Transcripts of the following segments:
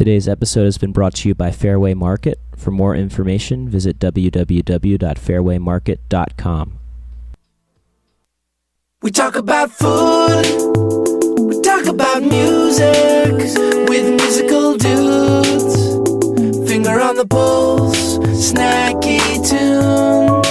Today's episode has been brought to you by Fairway Market. For more information, visit www.fairwaymarket.com. We talk about food, we talk about music, with musical dudes. Finger on the pulse, Snacky Tunes.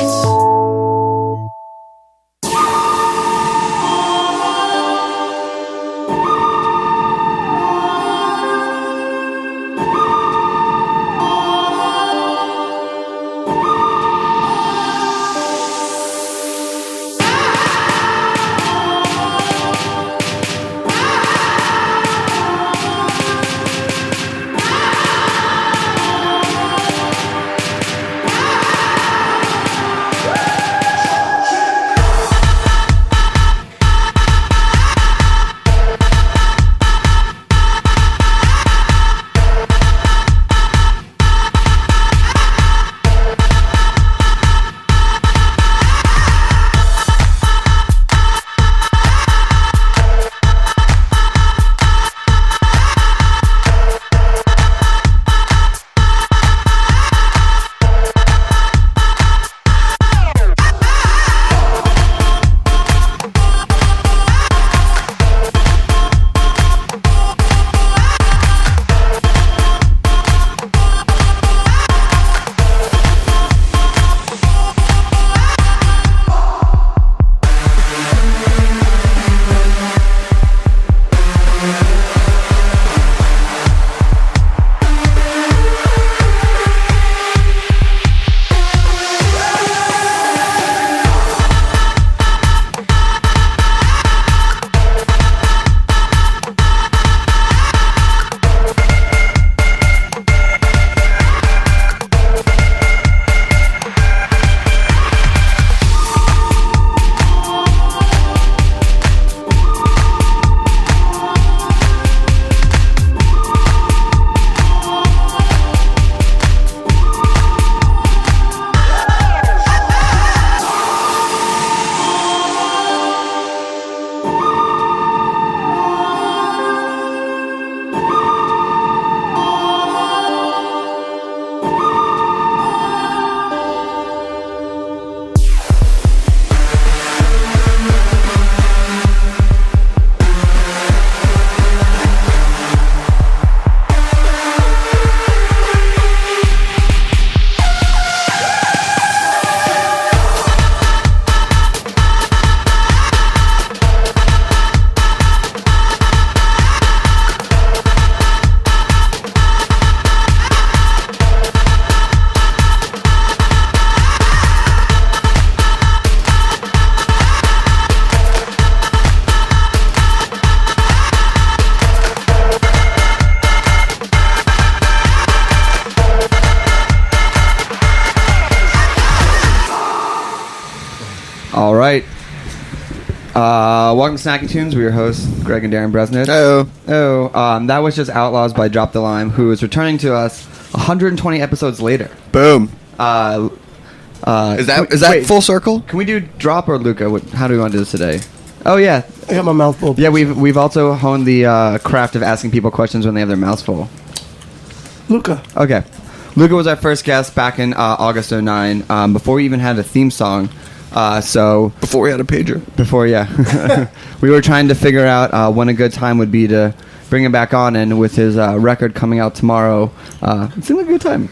All right. Welcome to Snacky Tunes. We're your hosts, Greg and Darin Bresnitz. That was just Outlaws by Drop the Lime, who is returning to us 120 episodes later. Boom. Is that full circle? Can we do Drop or Luca? How do we want to do this today? Oh, yeah. I got my mouth full. Yeah, we've also honed the craft of asking people questions when they have their mouths full. Luca. Okay. Luca was our first guest back in August '09, before we even had a theme song. Before we had a pager. Before, yeah. We were trying to figure out when a good time would be to bring him back on, and with his record coming out tomorrow, it seemed like a good time.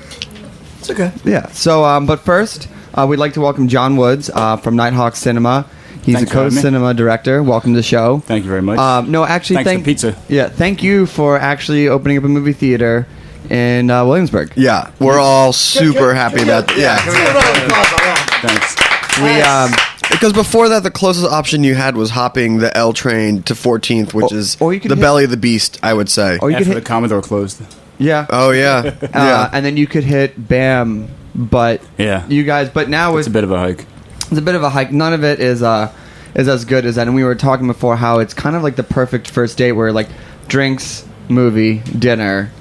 It's okay. Yeah. So, but first, we'd like to welcome John Woods from Nighthawk Cinema. He's Thanks a co-cinema director. Welcome to the show. Thank you very much. Thanks for pizza. Yeah, thank you for actually opening up a movie theater in Williamsburg. Yeah, we're all super happy about that. Yeah. Thanks. Because before that, the closest option you had was hopping the L train to 14th, which is the belly of the beast, I would say. Or you After could the Commodore closed. Yeah. Oh, yeah. Yeah. And then you could hit BAM, but you guys, but now it's a bit of a hike. It's a bit of a hike. None of it is as good as that. And we were talking before how it's kind of like the perfect first date where like drinks, movie, dinner,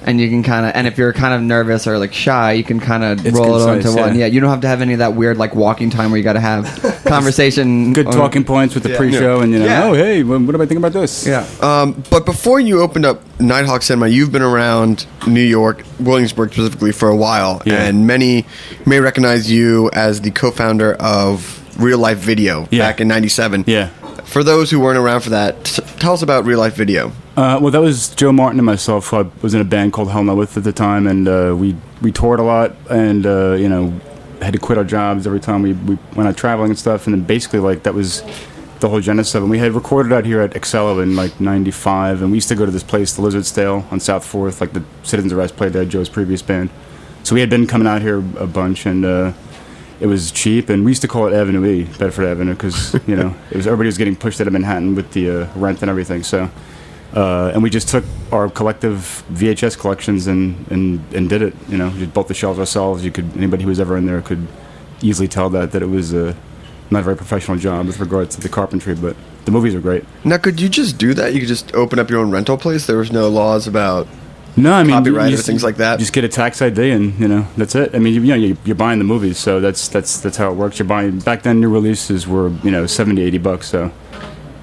and you can kind of, and if you're kind of nervous or like shy, you can kind of roll it concise, onto one. Yeah, you don't have to have any of that weird like walking time where you got to have conversation. Good talking points with the pre-show, and oh hey, what do I think about this? Yeah. But before you opened up Nighthawk Cinema, you've been around New York, Williamsburg specifically, for a while, and many may recognize you as the co-founder of Real Life Video back in '97. Yeah. For those who weren't around for that, tell us about Real Life Video. Well, that was Joe Martin and myself. I was in a band called Hell No With at the time, and we toured a lot, and had to quit our jobs every time we went out traveling and stuff. And then basically, like, that was the whole genesis of it. We had recorded out here at Excello in like '95, and we used to go to this place, the Lizard Stale on South 4th, like the Citizens Arrest played there, Joe's previous band. So we had been coming out here a bunch, and it was cheap, and we used to call it Avenue E, Bedford Avenue, because it was everybody was getting pushed out of Manhattan with the rent and everything. So, and we just took our collective VHS collections and did it. Just built the shelves ourselves. Anybody who was ever in there could easily tell that it was not a very professional job with regards to the carpentry, but the movies are great. Now, could you just do that? You could just open up your own rental place? There was no laws about copyright or things like that? Just get a tax ID and, that's it. I mean, you're buying the movies, so that's how it works. You're buying, back then new releases were, $70, $80, so.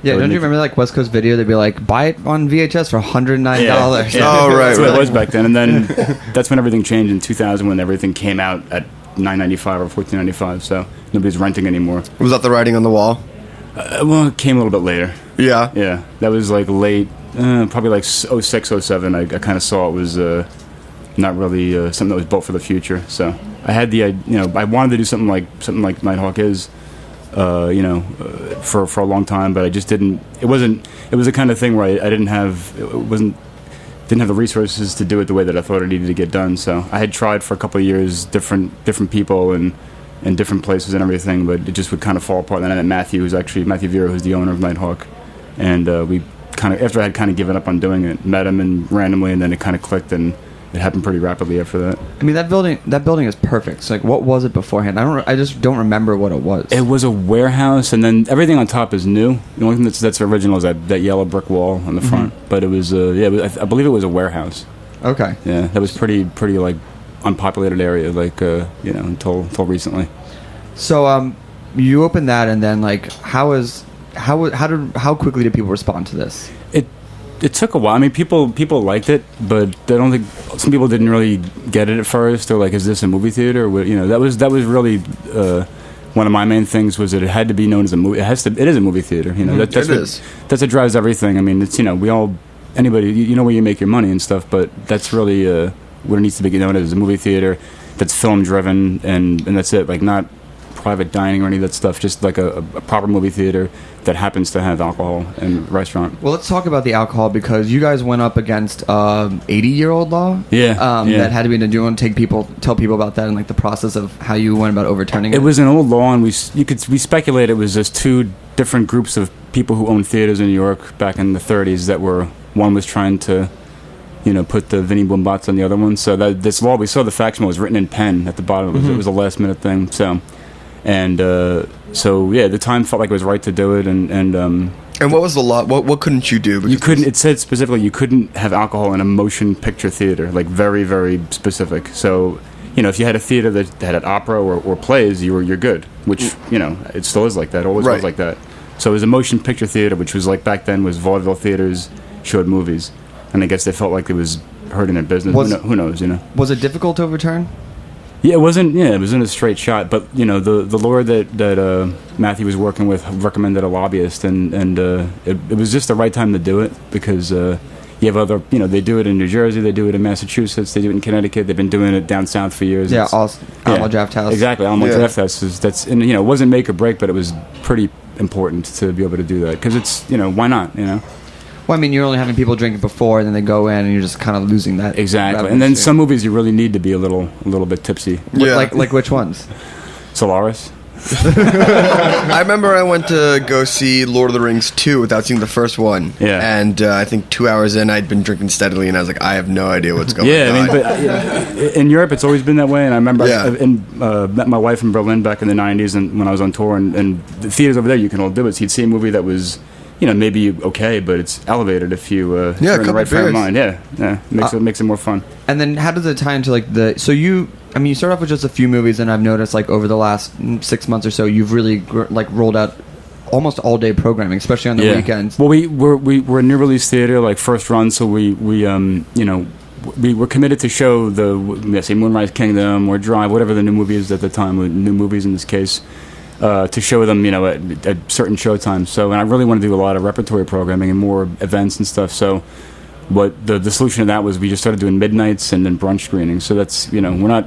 Yeah, don't you remember like West Coast Video? They'd be like, buy it on VHS for $109. Yeah. Oh, right. That's what it was back then. And then that's when everything changed in 2000, when everything came out at $9.95 or $14.95, so nobody's renting anymore. Was that the writing on the wall? Well, it came a little bit later. Yeah. Yeah, that was like late, probably like 06, 07. I kind of saw it was not really something that was built for the future. So I had I wanted to do something like Nighthawk is, for a long time, but I just didn't. It was the kind of thing where I didn't have the resources to do it the way that I thought it needed to get done. So I had tried for a couple of years, different people and different places and everything, but it just would kind of fall apart. And then I met Matthew Vera, who's the owner of Nighthawk, and we kind of, after I had kind of given up on doing it, met him and randomly, and then it kind of clicked, and it happened pretty rapidly after that. I mean, that building is perfect. So, like, what was it beforehand? I just don't remember what it was. It was a warehouse, and then everything on top is new. The only thing that's original is that yellow brick wall on the front. But it was I believe it was a warehouse. Okay. Yeah, that was pretty like unpopulated area, like until recently. So you opened that, and then like how quickly did people respond to this? It took a while. I mean, people liked it, but I don't think some people didn't really get it at first. They're like, "Is this a movie theater?" That was really one of my main things, was that it had to be known as a movie. It is a movie theater. That's what drives everything. I mean, it's anybody where you make your money and stuff, but that's really what it needs to be known as, a movie theater that's film driven, and that's it. Like, not private dining or any of that stuff, just like a proper movie theater that happens to have alcohol and restaurant. Well, let's talk about the alcohol, because you guys went up against 80-year-old law. That had to be done. Do you want to tell people about that and like the process of how you went about overturning it? It was an old law, and we speculate it was just two different groups of people who owned theaters in New York back in the 30s that were, one was trying to put the Vinnie Boombots on the other one. So that this law, we saw the fax memo was written in pen at the bottom. It was a last minute thing. So. And the time felt like it was right to do it, and what was the law? What couldn't you do? You couldn't. It said specifically you couldn't have alcohol in a motion picture theater, like very, very specific. So, if you had a theater that had opera or plays, you're good. Which it still is like that. Always was like that. So it was a motion picture theater, which was like back then was vaudeville theaters showed movies, and I guess they felt like it was hurting their business. Who knows? Was it difficult to overturn? Yeah, it wasn't. Yeah, it wasn't a straight shot. But the lawyer that Matthew was working with recommended a lobbyist, and it was just the right time to do it, because you have other. They do it in New Jersey, they do it in Massachusetts, they do it in Connecticut. They've been doing it down south for years. Yeah, Alamo Draft House. Exactly, Alamo Draft House. That's it wasn't make or break, but it was pretty important to be able to do that, because it's why not. Well, I mean, you're only having people drinking before, and then they go in, and you're just kind of losing that. Exactly. And then some movies you really need to be a little bit tipsy. Yeah. Like which ones? Solaris. I remember I went to go see Lord of the Rings 2 without seeing the first one. Yeah. And I think 2 hours in, I'd been drinking steadily, and I was like, I have no idea what's going on. Yeah, I mean, but in Europe, it's always been that way. And I remember I met my wife in Berlin back in the 90s, and when I was on tour, and the theaters over there, you can all do it. So you'd see a movie that was maybe okay, but it's elevated if you if you're in the right frame of mind. Makes it more fun. And then how does it tie into like so you start off with just a few movies, and I've noticed like over the last 6 months or so you've really rolled out almost all day programming, especially on the weekends. Well, we're a new release theater, like first run, so we were committed to show say Moonrise Kingdom or Drive, whatever the new movie is at the time, new movies in this case, to show them at certain show times. So, and I really want to do a lot of repertory programming and more events and stuff. So, what the solution to that was we just started doing midnights and then brunch screenings. So that's we're not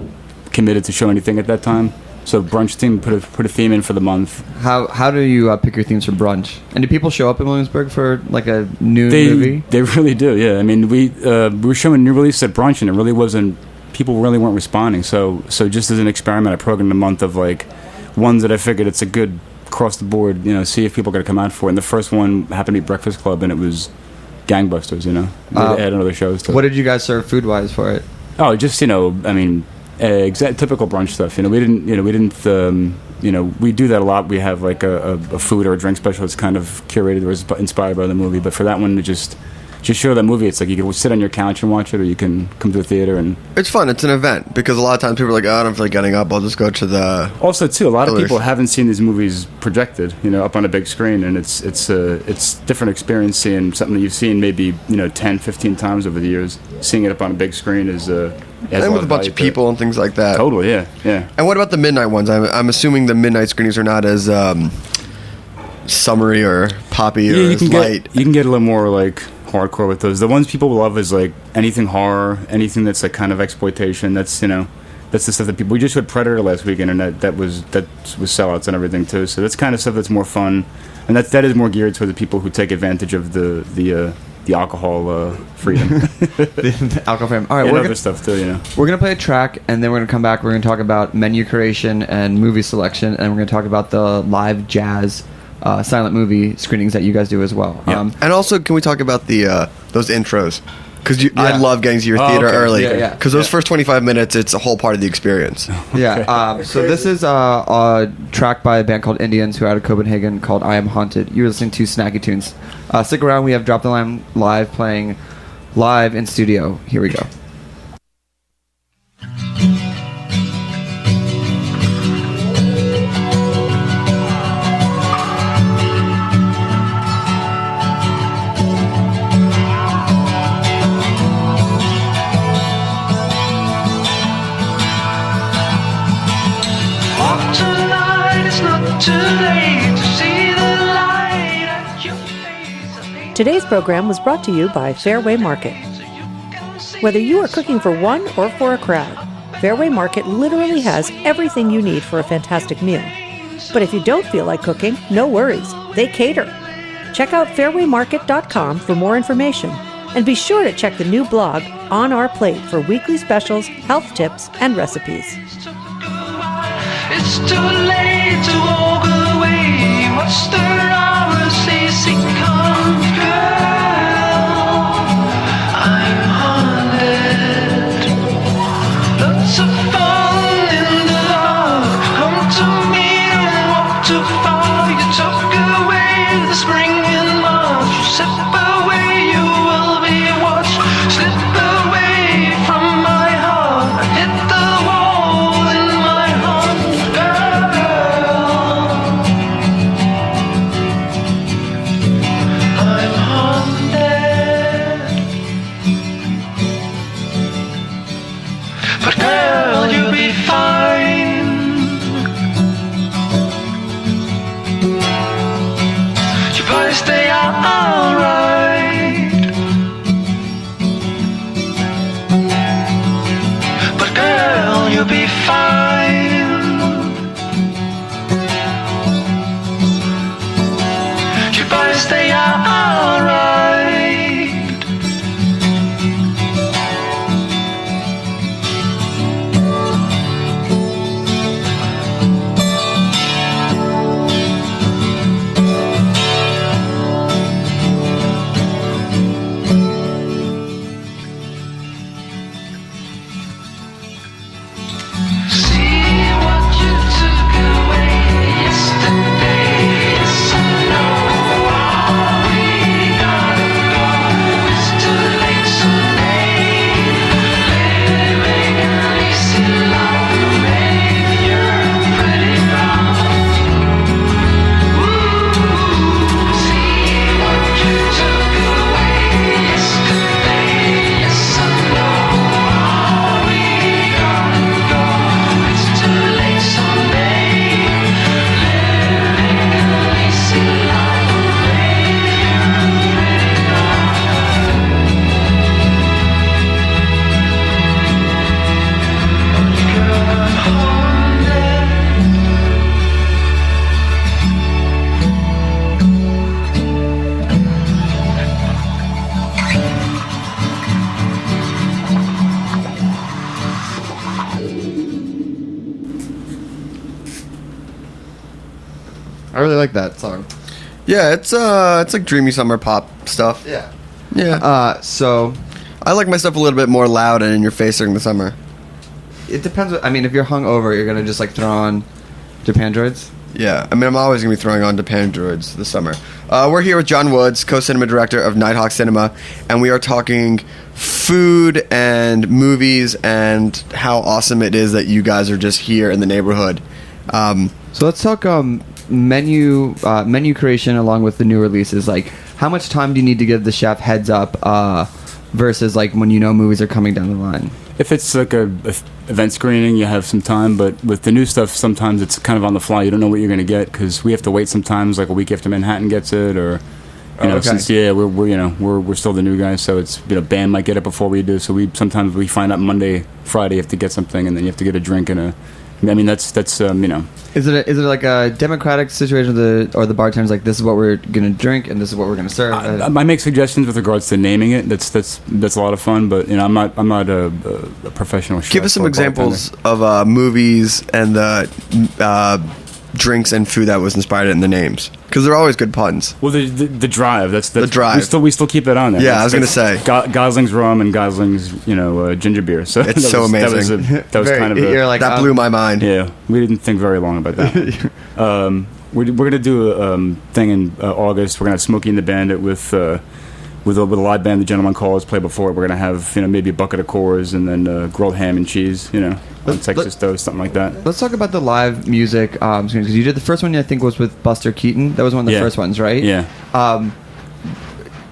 committed to show anything at that time. So brunch team put a theme in for the month. How do you pick your themes for brunch? And do people show up in Williamsburg for like a new movie? They really do. Yeah, I mean we were showing new releases at brunch, and it really wasn't. People really weren't responding. So just as an experiment, I programmed a month of like ones that I figured it's a good across the board. See if people are going to come out for it. And the first one happened to be Breakfast Club, and it was gangbusters. They add another shows to it. What did you guys serve food wise for it? Oh, just typical brunch stuff. We do that a lot. We have like a food or a drink special that's kind of curated or is inspired by the movie. But for that one, to just show that movie, it's like you can sit on your couch and watch it, or you can come to a theater and. It's fun. It's an event because a lot of times people are like, "Oh, I don't feel like getting up. I'll just go to the." Also, too, a lot of people haven't seen these movies projected, up on a big screen, and it's different experience seeing something that you've seen maybe 10, 15 times over the years. Seeing it up on a big screen is. And with a bunch of people and things like that. Totally, yeah. And what about the midnight ones? I'm assuming the midnight screenings are not as summery or poppy or as light. You can get a little more like hardcore with those. The ones people love is like anything horror, anything that's like kind of exploitation. That's that's the stuff that people. We just had Predator last weekend, and that was sellouts and everything too. So that's kind of stuff that's more fun, and that is more geared toward the people who take advantage of the alcohol freedom. The alcohol freedom. All right, we're other stuff too, We're gonna play a track, and then we're gonna come back. We're gonna talk about menu curation and movie selection, and we're gonna talk about the live jazz silent movie screenings that you guys do as well. Yeah. And also, can we talk about the those intros? Because I love getting to your theater early. Because those first 25 minutes, it's a whole part of the experience. So this is a track by a band called Indians who are out of Copenhagen called I Am Haunted. You're listening to Snacky Tunes. Stick around. We have Drop the Line live playing live in studio. Here we go. Today's program was brought to you by Fairway Market. Whether you are cooking for one or for a crowd, Fairway Market literally has everything you need for a fantastic meal. But if you don't feel like cooking, no worries. They cater. Check out fairwaymarket.com for more information, and be sure to check the new blog On Our Plate for weekly specials, health tips, and recipes. It's too late to walk away. What's the hours they see come, girl? I'm haunted. Lots of fun in the dark. Come to me and walk too far. You took away the spring in March. You slip away, you will be watched. Slip away from my heart and hit the wall in my heart, girl. I'm haunted. But girl, you'll be fine. You probably stay out alright. But girl, you'll be fine. You probably stay out alright. I really like that song. Yeah, it's like dreamy summer pop stuff. Yeah. Yeah. So I like my stuff a little bit more loud and in your face during the summer. it depends. I mean, if you're hungover, you're gonna just like throw on Japan Droids. Yeah, I mean, I'm always going to be throwing on Japan Droids this summer. We're here with John Woods, co-cinema director of Nighthawk Cinema, and we are talking food and movies and how awesome it is that you guys are just here in the neighborhood. So let's talk menu creation along with the new releases. Like, how much time do you need to give the chef heads up versus like when you know movies are coming down the line? If it's like a event screening, you have some time, but with the new stuff, sometimes it's kind of on the fly. You don't know what you're going to get because we have to wait sometimes, like a week after Manhattan gets it, or since we're still the new guys, so it's band might get it before we do. So we sometimes find out Monday, Friday, you have to get something, and then you have to get a drink and a. I mean, that's Is it like a democratic situation or the bartender's like, this is what we're gonna drink and this is what we're gonna serve? I make suggestions with regards to naming it. That's a lot of fun, but I'm not a professional chef. Give us some examples of movies and the drinks and food that was inspired in the names, because they're always good puns. Well, the drive. That's the drive. We still keep it on there. Yeah, I was gonna say Gosling's rum and Gosling's ginger beer. So it's so amazing. That was kind of that blew my mind. Yeah, we didn't think very long about that. We're gonna do a thing in August. We're gonna have Smokey and the Bandit with a live band. The Gentleman Callers play before it. We're gonna have maybe a bucket of Coors and then grilled ham and cheese. On Texas toast, something like that. Let's talk about the live music, because you did the first one. I think was with Buster Keaton. That was one of the first ones, right? Yeah.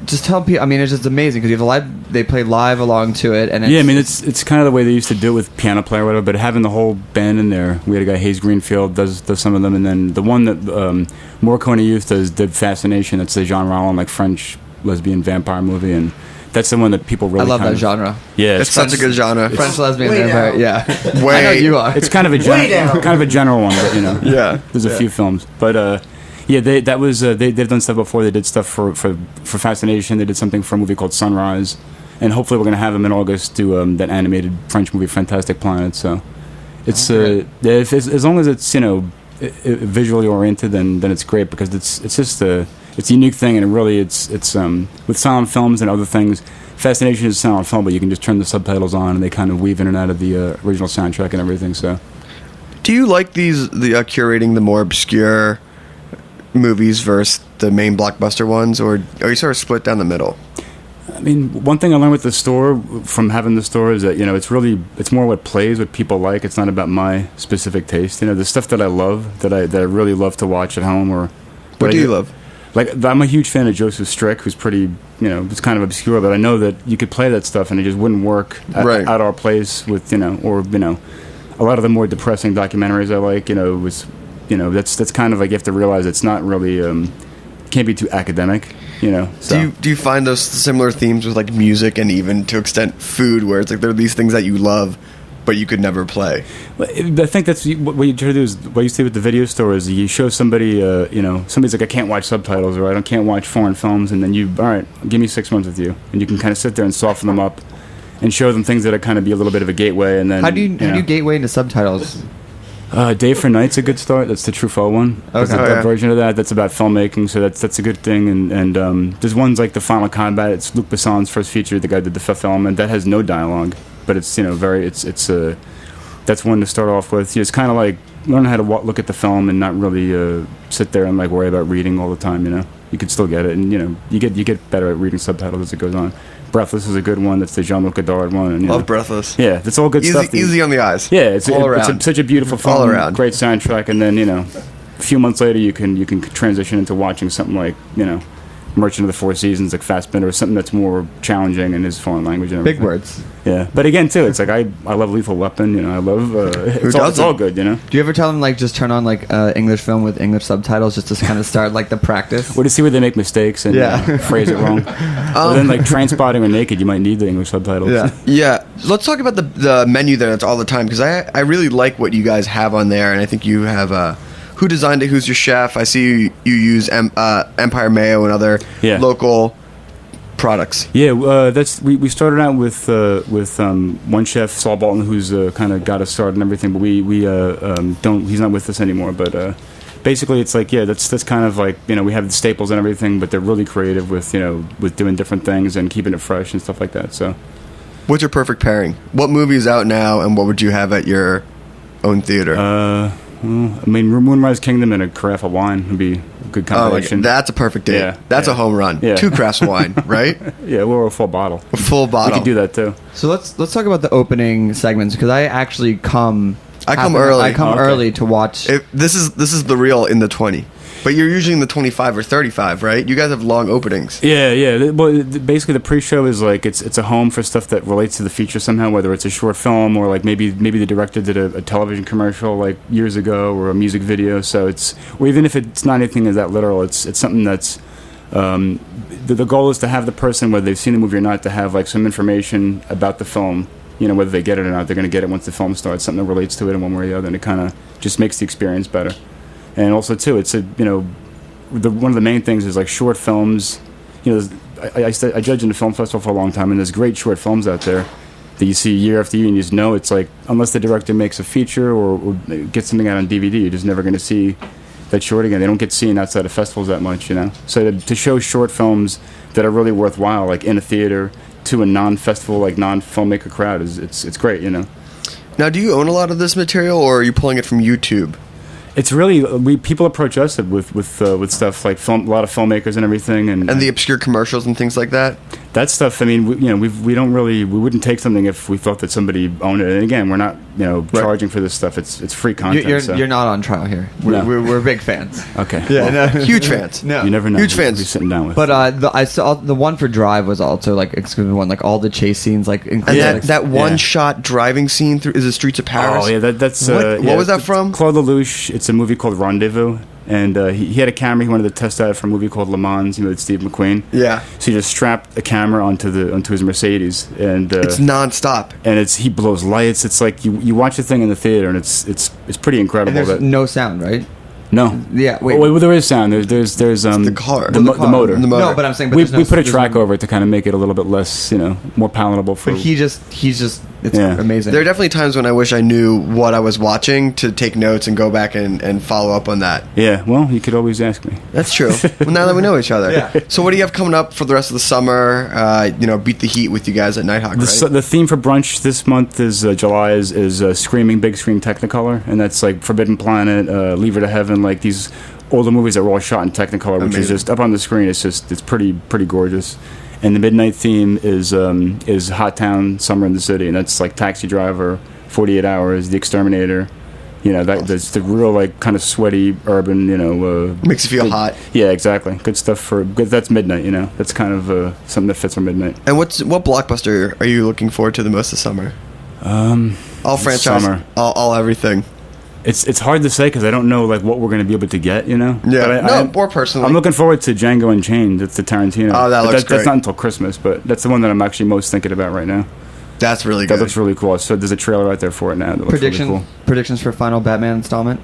Just tell people. I mean, it's just amazing because you have the live. They play live along to it, and it's kind of the way they used to do it with piano player or whatever. But having the whole band in there, we had a guy Hayes Greenfield does some of them, and then the one that Morricone Youth did Fascination. That's the Jean Rollin, like French lesbian vampire movie, and that's the one that people really. I love that genre. Yeah, it's such a good genre. French lesbian vampire. Yeah, I know you are. It's kind of a general one, but yeah, there's a few films, but they've done stuff before. They did stuff for Fascination. They did something for a movie called Sunrise, and hopefully we're gonna have them in August do that animated French movie Fantastic Planet. So it's as long as it's visually oriented, then it's great because it's just it's a unique thing, and it's with silent films and other things. Fascination is a silent film, but you can just turn the subtitles on, and they kind of weave in and out of the original soundtrack and everything. So, do you like the curating the more obscure movies versus the main blockbuster ones, or are you sort of split down the middle? I mean, one thing I learned with the store from having the store is that it's more what plays, what people like. It's not about my specific taste. The stuff that I love, that I really love to watch at home, or what do you love? Like, I'm a huge fan of Joseph Strick, who's pretty, it's kind of obscure, but I know that you could play that stuff and it just wouldn't work at our place with, a lot of the more depressing documentaries I like, that's kind of like, you have to realize it's not really, can't be too academic, So. Do you find those similar themes with like music and even to extent food, where it's like there are these things that you love but you could never play? I think that's what you try to do. Is what you see with the video store is you show somebody, somebody's like, I can't watch subtitles, or I can't watch foreign films, and then all right, give me 6 months with you, and you can kind of sit there and soften them up, and show them things that kind of be a little bit of a gateway, and then how do you gateway into subtitles? Day for Night's a good start. That's the Truffaut one. Okay. That version of that's about filmmaking, so that's a good thing. And there's ones like The Final Combat. It's Luc Besson's first feature. The guy did The Fifth Element. That has no dialogue, but it's that's one to start off with. It's kind of like learn how to look at the film and not really sit there and like worry about reading all the time. You could still get it, and you get better at reading subtitles as it goes on. Breathless is a good one. That's the Jean-Luc Godard one. And, Love Breathless. Yeah, that's all good stuff. Easy on the eyes. Yeah, it's such a beautiful film. All around. Great soundtrack, and then a few months later you can transition into watching something like Merchant of the Four Seasons, like Fassbender, or something that's more challenging in his foreign language and everything. Big words. Yeah, but again too, it's like I love Lethal Weapon. I love it's all good. Do you ever tell them like just turn on like English film with English subtitles just to kind of start like the practice? Well, to see where they make mistakes and phrase it wrong. But then like Trainspotting or Naked, you might need the English subtitles. Yeah. Let's talk about the menu there. That's all the time, because I really like what you guys have on there, and I think you have. Who designed it? Who's your chef? I see you use Empire Mayo and other local products. Yeah, we started out with one chef, Saul Bolton, who's kind of got us started and everything. But we don't. He's not with us anymore. But basically it's like, yeah, that's kind of like, we have the staples and everything, but they're really creative with with doing different things and keeping it fresh and stuff like that. So What's your perfect pairing? What movie is out now, and what would you have at your own theater? Moonrise Kingdom and a carafe of wine would be a good combination. That's a perfect date. Yeah, That's yeah. a home run. Yeah. 2 crafts of wine, right? Yeah, or a full bottle. A full bottle. We could do that too. So let's talk about the opening segments, because I actually come early. I come Okay. early to watch. This is the real in the 20. But you're usually in the 25 or 35, right? You guys have long openings. Yeah. Well, basically the pre-show is like it's a home for stuff that relates to the feature somehow, whether it's a short film or like maybe the director did a television commercial like years ago, or a music video. So or even if it's not anything as that literal, it's something that's the goal is to have the person, whether they've seen the movie or not, to have like some information about the film. Whether they get it or not, they're going to get it once the film starts. Something that relates to it in one way or the other, and it kind of just makes the experience better. And also too, it's one of the main things is like short films. I judge in the film festival for a long time, and there's great short films out there that you see year after year, and you just know it's like, unless the director makes a feature or gets something out on DVD, you're just never going to see that short again. They don't get seen outside of festivals that much, So to show short films that are really worthwhile, like in a theater, to a non-festival, like non-filmmaker crowd, it's great, Now, do you own a lot of this material, or are you pulling it from YouTube? It's really people approach us with stuff like a lot of filmmakers and everything, and The obscure commercials and things like that? that stuff. I mean, we wouldn't take something if we thought that somebody owned it. And again, we're not charging for this stuff. It's free content. You're not on trial here. We're big fans. Okay. Yeah, no. Huge fans. No. You never know. Huge who fans. you're sitting down with. But I saw the one for Drive was also like exclusive one, like all the chase scenes, like And including that one-shot driving scene through is the streets of Paris. Oh yeah, that's What was that from? Claude Lelouch. It's a movie called Rendezvous, and he had a camera he wanted to test out for a movie called Le Mans, with Steve McQueen. Yeah. So he just strapped a camera onto his Mercedes, and It's nonstop. and he blows lights. It's like you watch the thing in the theater, and it's pretty incredible. and there's no sound, right? No. Yeah, wait. Well, there is sound. There's the car. the Well, motor. The motor. No, but I'm saying, but we there's no- put a there's track no- over it to kind of make it a little bit less, more palatable for. But he's just it's Yeah. amazing. There are definitely times when I wish I knew what I was watching to take notes and go back and follow up on that. Yeah. Well, you could always ask me. That's true. Well, now that we know each other. Yeah. So what do you have coming up for the rest of the summer? Beat the heat with you guys at Nighthawk, right? The theme for brunch this month is July is Screaming Big Screen Technicolor, and that's like Forbidden Planet, Leave Her to Heaven, like these older movies that were all shot in Technicolor, which is Amazing. just up on the screen. It's pretty gorgeous. And the midnight theme is Hot Town, Summer in the City, and that's like Taxi Driver, 48 Hours, The Exterminator. That's the real like kind of sweaty urban. Makes you feel hot. Yeah, exactly. Good stuff that's midnight. That's kind of something that fits for midnight. And what blockbuster are you looking forward to the most this summer? All franchise, summer. all everything. It's hard to say because I don't know like what we're going to be able to get. Yeah. But More personally. I'm looking forward to Django Unchained. It's the Tarantino. Oh, that looks That's great. not until Christmas, but that's the one that I'm actually most thinking about right now. That's really That good. looks really cool. So there's a trailer out there for it now. That looks really cool. Predictions for final Batman installment.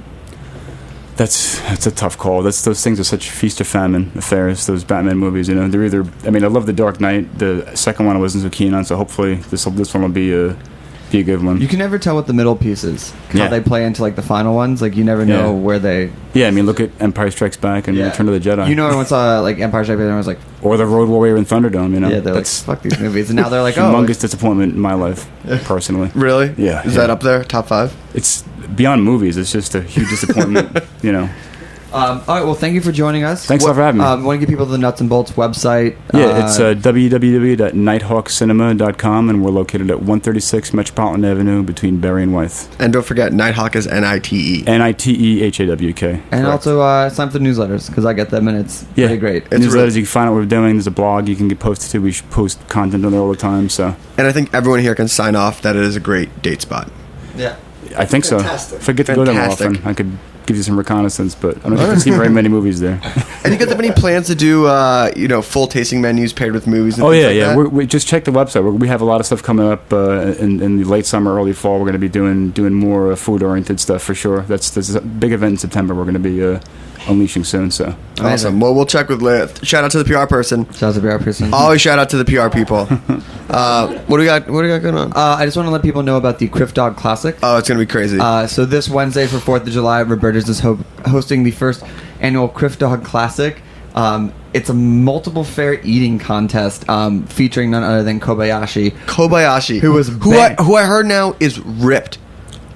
That's a tough call. Those things are such feast or famine affairs. Those Batman movies, they're either. I mean, I love The Dark Knight. The second one I wasn't so keen on, so hopefully this one will be a good one. You can never tell what the middle piece is. How Yeah. they play into like the final ones. Like you never know Yeah. where they. Yeah, I mean, look at Empire Strikes Back and Return of the Jedi. Everyone saw like Empire Strikes Back and was like, or The Road Warrior and Thunderdome. yeah, they're that's like, fuck these movies, and now they're like, oh, humongous disappointment in my life, personally. Really? Yeah, Is yeah. that up there? Top 5? It's beyond movies. It's just a huge disappointment. all right, well, thank you for joining us. Thanks a lot for having me. Want to give people the Nuts and Bolts website? Yeah, it's www.nighthawkcinema.com, and we're located at 136 Metropolitan Avenue between Berry and Wythe. And don't forget, Nighthawk is NITE. NITEHAWK. and Correct. also sign up for the newsletters because I get them and it's Yeah. pretty great. It's Newsletters, really- you can find out what we're doing. There's a blog you can get posted to. We should post content on there all the time. So And I think everyone here can sign off that it is a great date spot. Yeah. I think Fantastic. so. If I get to go there more Fantastic. often, I could give you some reconnaissance, but I don't think I've seen very many movies there. And you guys have any plans to do, full tasting menus paired with movies and Oh things yeah, like yeah. that? We just check the website. We have a lot of stuff coming up in the late summer, early fall. We're going to be doing more food oriented stuff for sure. There's a big event in September. We're going to be unleashing soon. So Awesome. Well, we'll check with Liz. Shout out to the PR person. Shout out to PR person. Always shout out to the PR people. What do we got going on? I just want to let people know about the Criff Dog Classic. Oh, it's going to be crazy. So this Wednesday for 4th of July, Roberta Headquarters is hosting the first annual Criff Dog Classic. It's a multiple fair eating contest featuring none other than Kobayashi, who was who I heard now is ripped.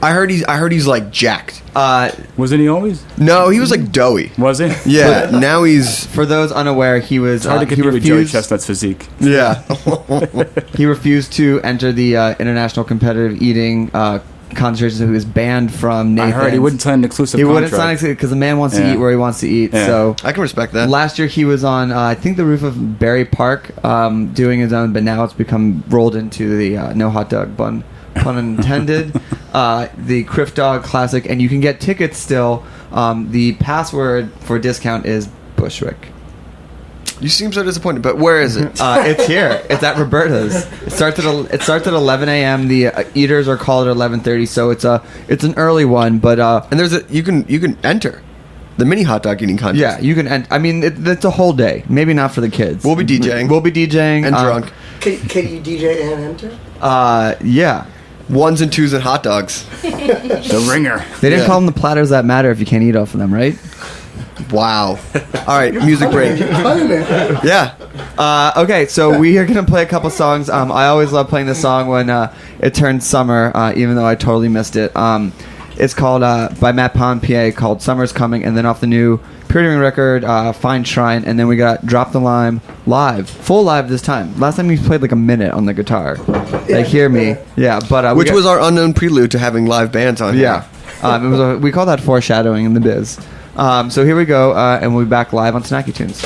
I heard he's like jacked. Wasn't he always? No, he was like doughy. Was he? Yeah, now he's. For those unaware, he was It's hard to he compete with Joey refused. Chestnut's physique. Yeah. He refused to enter the International Competitive Eating concentration, so he was banned from Nathan's. I heard he wouldn't sign an exclusive He contract. wouldn't sign because the man wants to Yeah. eat where he wants to eat. Yeah. So I can respect that. last year he was on, I think, the roof of Berry Park doing his own, but now it's become rolled into the no hot dog bun, pun intended, the Criff Dog Classic, and you can get tickets still. The password for discount is Bushwick. You seem so disappointed, but where is it? It's here. It's at Roberta's. It starts at 11 a.m. The eaters are called at 11:30, so it's an early one. But And there's you can enter the mini hot dog eating contest. yeah, you can. I mean, it's a whole day. Maybe not for the kids. We'll be DJing. We'll be DJing and drunk. Can you DJ and enter? Yeah. Ones and twos and hot dogs. The ringer. They didn't Yeah. call them the platters that matter if you can't eat off of them, right? Wow. All right, music break. Yeah. Okay, so we are gonna play a couple songs. I always love playing this song when it turns summer, even though I totally missed it. It's called by Matt Pond, PA, called "Summer's Coming," and then off the new Purity record, "Fine Shrine," and then we got "Drop the Lime" live, full live this time. Last time he played like a minute on the guitar. Like, hear me, yeah. But Which was our unknown prelude to having live bands on here. yeah. It was we call that foreshadowing in the biz. So here we go, and we'll be back live on Snacky Tunes.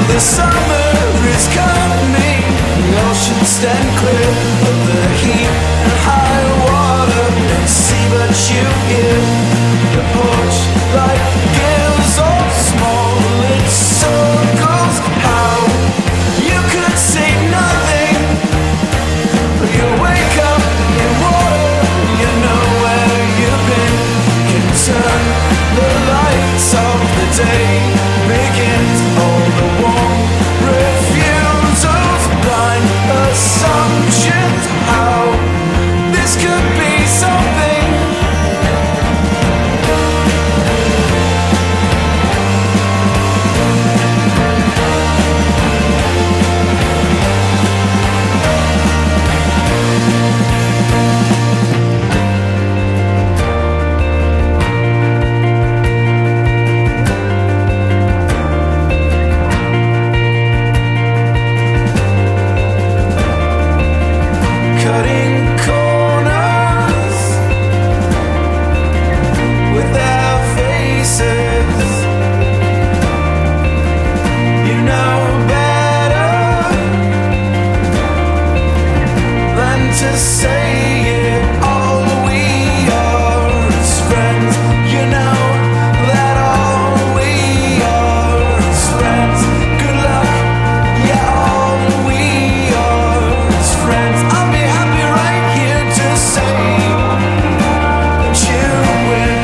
The summer is coming, the ocean stand clear of the heat and high water. Don't see but you hear the porch light gives off small lit circles. How you could say nothing, you wake up in water, you know where you've been. You can turn the lights of the day, begins all the warm refusals, blind assumptions. How this could be something. Cutting corners with their faces. You know better than to say it. All we are is friends. You know that all we are is friends. Good luck, yeah, all we are is friends. I'll be happy right here to say that you win.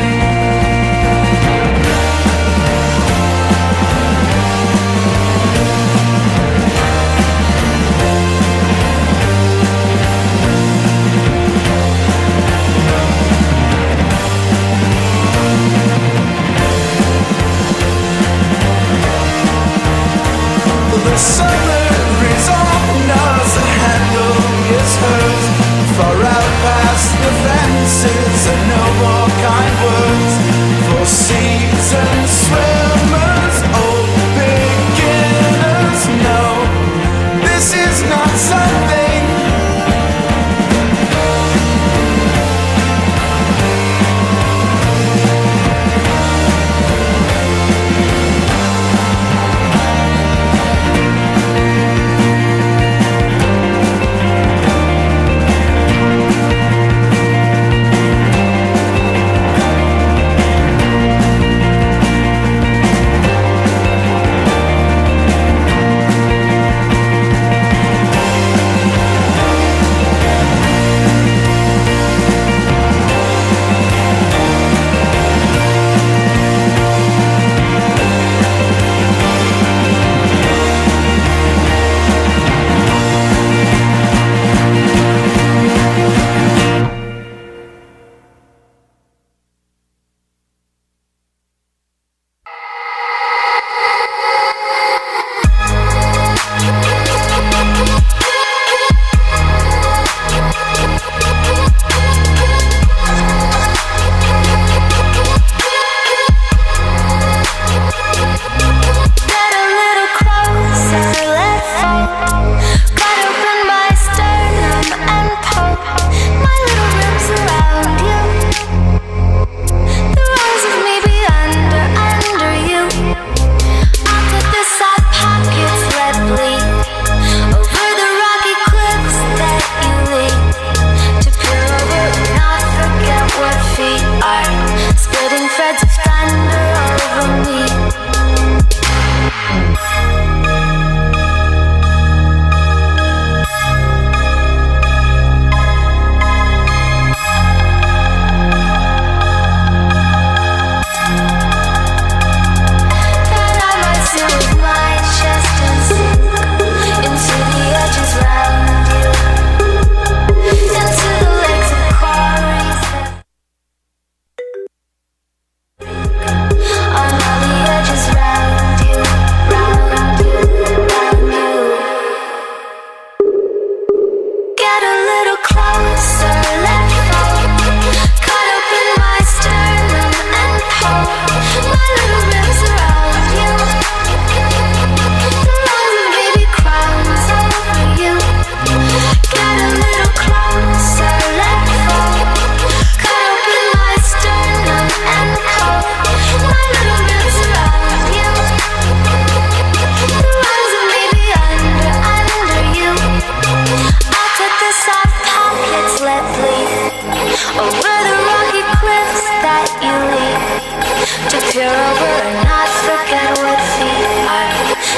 The summer is on us, the handle is hers. Far out past the fences, and no more kind words. For seasoned swimmers, old beginners, no, this is not something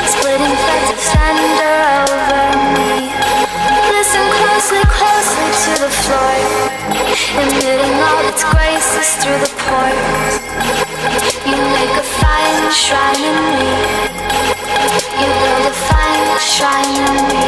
splitting threads of thunder over me. Listen closely, closely to the floor, emitting all its graces through the pores. You make a fine shrine in me. You build a fine shrine in me.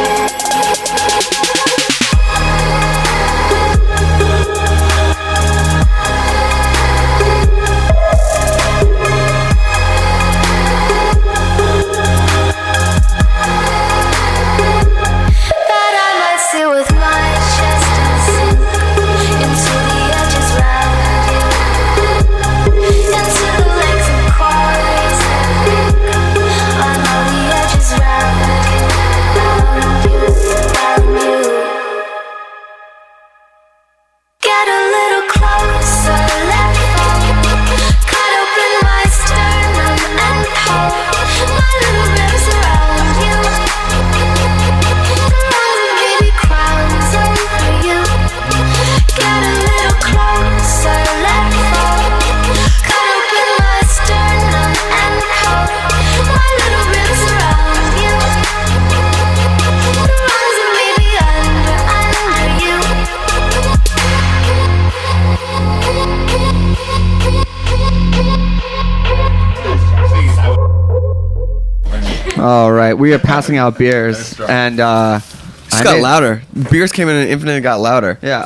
All right, we are passing out beers, and It's got louder. Beers came in and Infinite got louder. Yeah.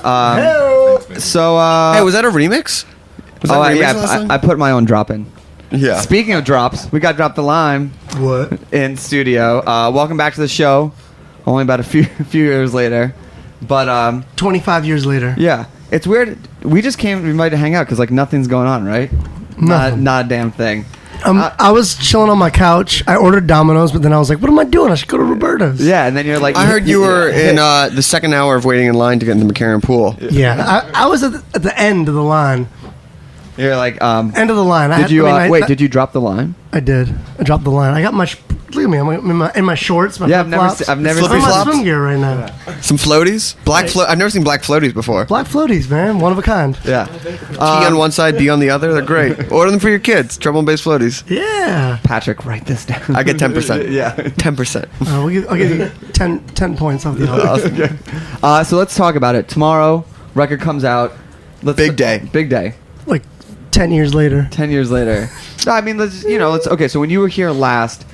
So. Hey, was that a remix? Was that a remix last time? I put my own drop in. Yeah. Speaking of drops, we got Drop the Lime. What? In studio. Welcome back to the show. Only about a few years later, but 25 years later. yeah, it's weird. We just came. We might hang out because like nothing's going on, right? Nothing. Not a damn thing. I was chilling on my couch. I ordered Domino's, but then I was like, what am I doing? I should go to Roberta's. Yeah, and then you're like, I heard you were in the second hour of waiting in line to get in the McCarran pool. Yeah, I was at the end of the line. You're like, End of the line. Did you drop the line? I did. I dropped the line. I got my... Look at me. I'm in my shorts, my flip-flops. I've never I'm seen in my flops. swim gear right now. Some floaties? I've never seen black floaties before. Black floaties, man. One of a kind. Yeah. T on one side, D on the other. They're great. Order them for your kids. Trouble and bass floaties. Yeah. Patrick, write this down. I get 10%. Yeah. 10%. I'll give you 10 points off the other. So let's talk about it. Tomorrow, record comes out. Big day. Big day. Like 10 years later. 10 years later. No, I mean, let's. Okay, so when you were here last,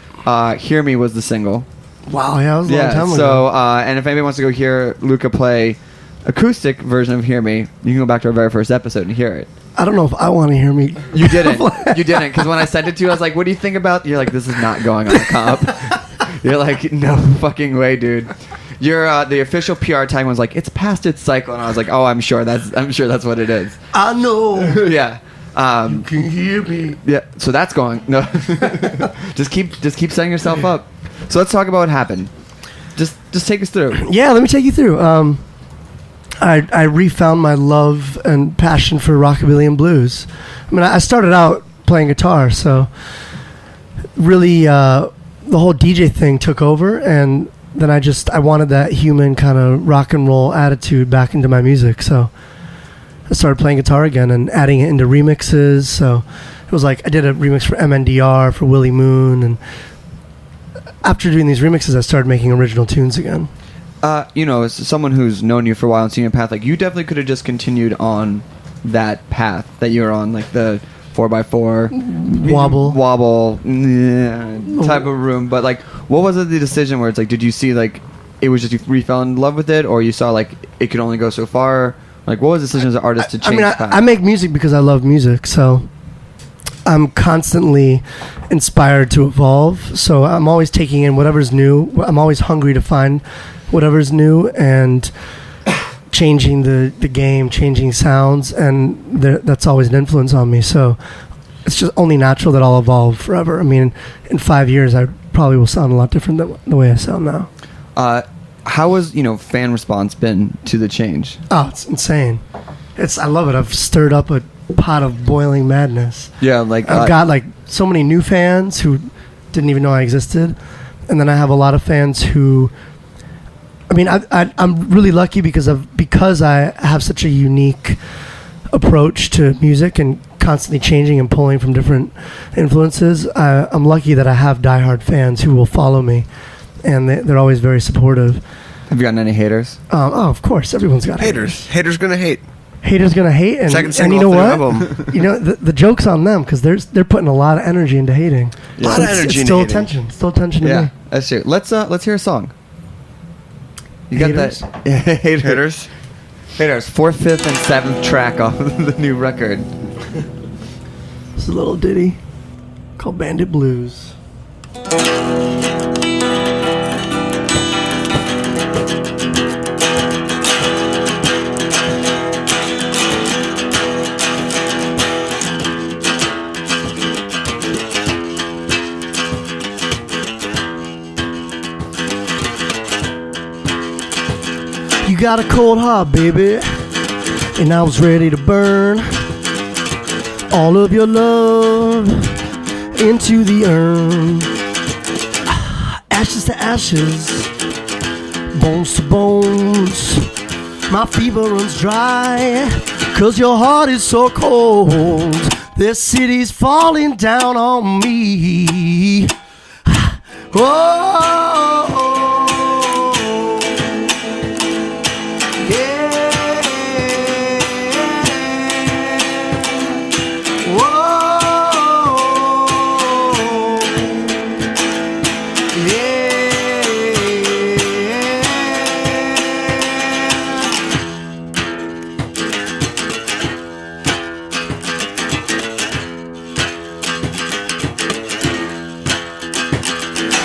Hear Me was the single. Wow, yeah, that was a long time ago. So, and if anybody wants to go hear Luca play acoustic version of Hear Me, you can go back to our very first episode and hear it. I don't know if I want to hear me. You didn't. You didn't, because when I sent it to you, I was like, what do you think about... You're like, this is not going on the comp. You're like, no fucking way, dude. Your the official PR tag was like, it's past its cycle, and I was like, oh, I'm sure that's what it is. I know. Yeah. You can hear me. Yeah, so that's going. No, just keep setting yourself up. So let's talk about what happened. Just take us through. Yeah, let me take you through. I refound my love and passion for rockabilly and blues. I mean, I started out playing guitar, so really the whole DJ thing took over, and then I wanted that human kind of rock and roll attitude back into my music. So I started playing guitar again and adding it into remixes. So it was like I did a remix for MNDR, for Willie Moon, and after doing these remixes, I started making original tunes again. As someone who's known you for a while and seen your path, like you definitely could have just continued on that path that you were on, like the 4x4 wobble type of room. But like, what was the decision where it's like, did you see like it was just you fell in love with it, or you saw like it could only go so far? Like, what was the decision as an artist to change path? I make music because I love music, so I'm constantly inspired to evolve. So I'm always taking in whatever's new. I'm always hungry to find whatever's new and changing the game, changing sounds, and that's always an influence on me. So it's just only natural that I'll evolve forever. I mean, in 5 years, I probably will sound a lot different than the way I sound now. How has fan response been to the change? Oh, it's insane. I love it. I've stirred up a pot of boiling madness. Yeah, like I've got like so many new fans who didn't even know I existed, and then I have a lot of fans who. I mean, I'm really lucky because I have such a unique approach to music and constantly changing and pulling from different influences. I'm lucky that I have diehard fans who will follow me, and they're always very supportive. Have you gotten any haters? Oh, of course, everyone's got Haters gonna hate. Haters gonna hate, and Second and single you know off what? the album. You know the joke's on them because they're putting a lot of energy into hating. A lot of energy It's into still hating. attention. Still attention to Yeah, me. that's true. Let's hear a song. You Haters? got that? Haters. Haters. 4th, 5th, and 7th track off of the new record. It's a little ditty called Bandit Blues. You got a cold heart, baby, and I was ready to burn all of your love into the urn. Ashes to ashes, bones to bones. My fever runs dry, 'cause your heart is so cold. This city's falling down on me. Oh,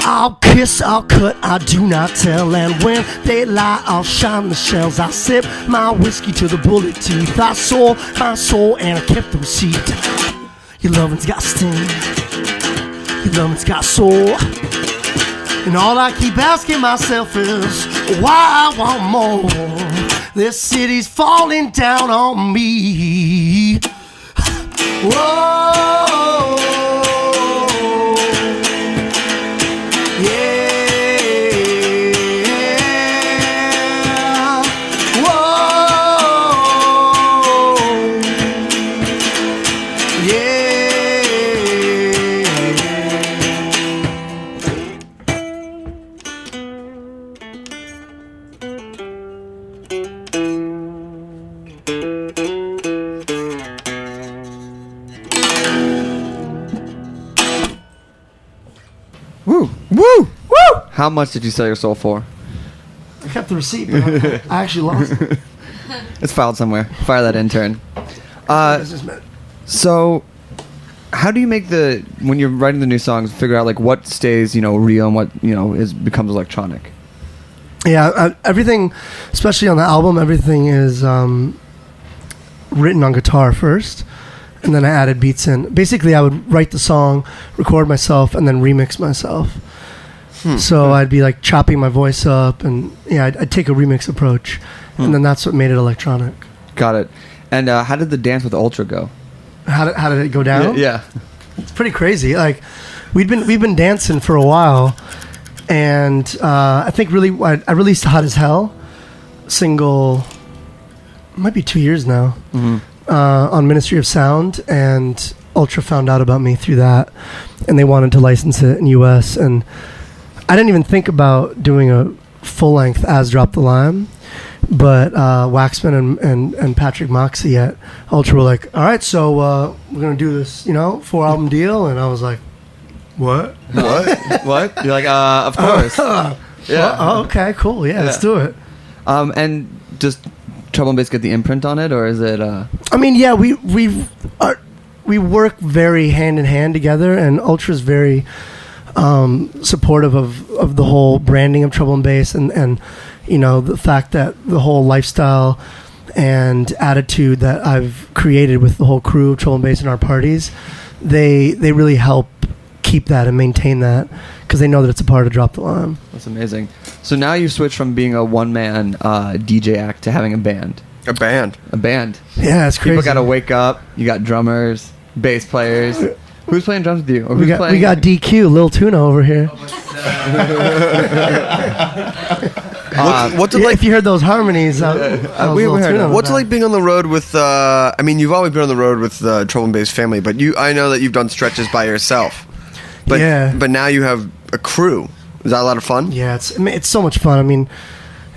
I'll kiss, I'll cut, I do not tell. And when they lie, I'll shine the shells. I sip my whiskey to the bullet teeth. I sold my soul and I kept the receipt. Your lovin's got sting, your lovin's got soul. And all I keep asking myself is why I want more. This city's falling down on me. Whoa. Woo! Woo! Woo! How much did you sell your soul for? I kept the receipt, but I actually lost it. It's filed somewhere. Fire that intern. Businessman. So, how do you make when you're writing the new songs, figure out like what stays, real and what becomes electronic? Yeah, everything, especially on the album, everything is written on guitar first, and then I added beats in. Basically, I would write the song, record myself, and then remix myself. So I'd be like chopping my voice up, and I'd take a remix approach, and then that's what made it electronic. Got it. And how did the dance with Ultra go? How did it go down? Yeah. It's pretty crazy. Like we've been dancing for a while, and I think I released Hot as Hell single. It might be 2 years now. On Ministry of Sound, and Ultra found out about me through that, and they wanted to license it in US, and I didn't even think about doing a full length as Drop the Lime, but Waxman and Patrick Moxie at Ultra were like, all right, so we're gonna do this 4-album deal, and I was like, what? What? You're like, of course. Yeah. Oh, okay, cool. Yeah, let's do it. And just Trouble and Bass get the imprint on it, or is it? I mean, yeah, we work very hand in hand together, and Ultra's very supportive of the whole branding of Trouble and Bass, and the fact that the whole lifestyle and attitude that I've created with the whole crew of Trouble and Bass in our parties, they really help keep that and maintain that, because they know that it's a part of Drop the Lime. That's amazing. So now you switch from being a one-man DJ act to having a band. A band. A band. Yeah, it's crazy. People got to wake up. You got drummers, bass players. Who's playing drums with you? Or We who's got playing? we got DQ, Lil Tuna over here. What's it Yeah, like? if you heard those harmonies, we heard Lil them. Tuna. What's it like being on the road with? I mean, you've always been on the road with Trouble and Bass Family, but I know that you've done stretches by yourself. But Yeah. But now you have a crew. Is that a lot of fun? Yeah, it's so much fun. I mean,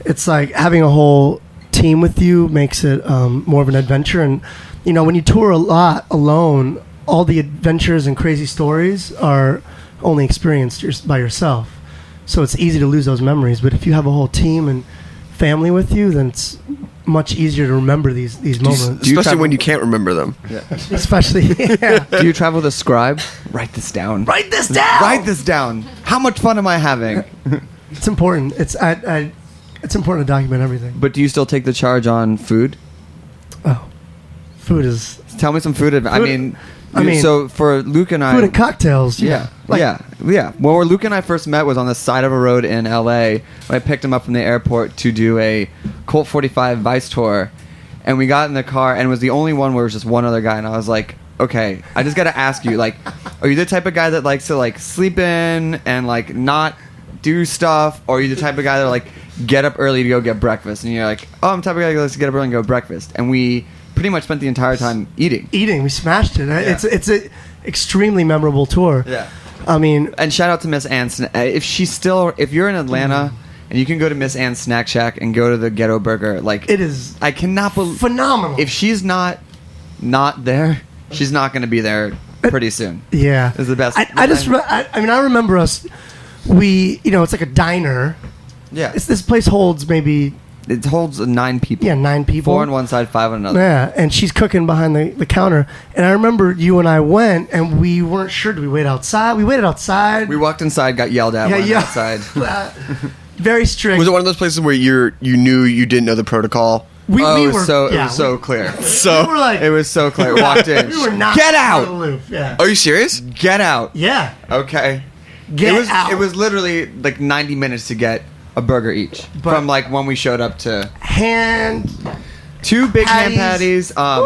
it's like having a whole team with you makes it more of an adventure. And you know, when you tour a lot alone, all the adventures and crazy stories are only experienced by yourself. So it's easy to lose those memories. But if you have a whole team and family with you, then it's much easier to remember these moments. Especially when you can't remember them. Especially, yeah. Do you travel with a scribe? Write this down. Write this down. Write this down. How much fun am I having? It's important. It's important to document everything. But do you still take the charge on food? Oh, food is Tell me some food. I mean, mean, so for Luke and I, food and cocktails. yeah, Like- yeah. Well, where Luke and I first met was on the side of a road in L.A. I picked him up from the airport to do a Colt 45 Vice tour, and we got in the car, and it was the only one where it was just one other guy, and I was like, okay, I just got to ask you, like, are you the type of guy that likes to like sleep in and like not do stuff, or are you the type of guy that like get up early to go get breakfast? And you're like, oh, I'm the type of guy that likes to get up early and go breakfast, and we pretty much spent the entire time eating. We smashed it. It's a extremely memorable tour. Yeah. I mean, And shout out to Miss Ann. If you're in Atlanta and you can go to Miss Ann's Snack Shack and go to the Ghetto Burger, like it is I cannot believe phenomenal. if she's not there, she's not going to be there pretty soon. Yeah, It's the best. I remember us. It's like a diner. Yeah, This place holds maybe it holds 9 people. 9 people. 4 on one side, 5 on another. Yeah, and she's cooking behind the counter. And I remember you and I went, and we weren't sure. Do we wait outside? We waited outside. We walked inside, got yelled at. Went outside. Very strict. Was it one of those places where you knew you didn't know the protocol? We It were was so clear. So we were like, It was so clear. Walked in. we were not Get out! aloof. Yeah. Are you serious? Get out. Yeah. Okay. Get out. It was literally like 90 minutes to get a burger each. But- from like when we showed up to hand. 2 big hand Patties. patties.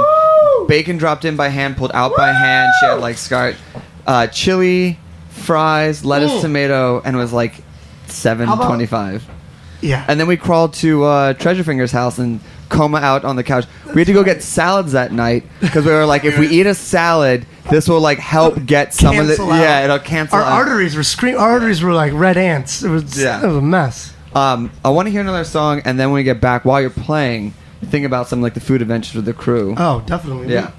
Woo! Bacon dropped in by hand, pulled out by hand. She had like chili, fries, lettuce, tomato, and it was like $7.25. Yeah. And then we crawled to Treasure Finger's house and coma out on the couch. We had to go get salads that night because we were like, if we eat a salad, this will like help get some of the Cancel out. Yeah, it'll cancel Our out. arteries were Our arteries were like red ants. It was a mess. I want to hear another song, and then when we get back, while you're playing, think about some like the food adventures with the crew. Oh, definitely. Yeah.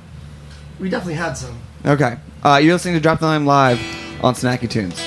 We definitely had some. Okay. You're listening to Drop the Line Live on Snacky Tunes.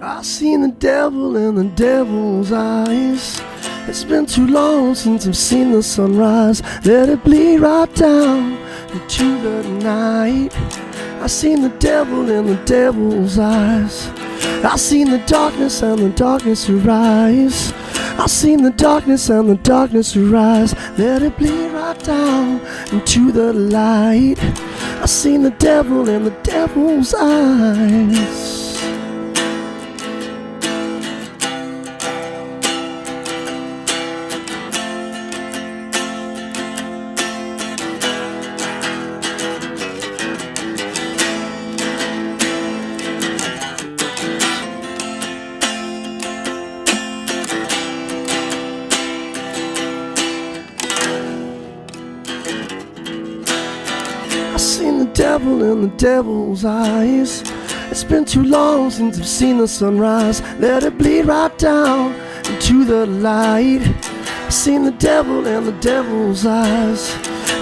I've seen the devil in the devil's eyes. It's been too long since I've seen the sunrise. Let it bleed right down into the night. I've seen the devil in the devil's eyes. I've seen the darkness and the darkness arise. I've seen the darkness and the darkness arise. Let it bleed right down into the light. I've seen the devil in the devil's eyes. I've seen the devil in the devil's eyes. It's been too long since I've seen the sunrise. Let it bleed right down into the light. I've seen the devil in the devil's eyes.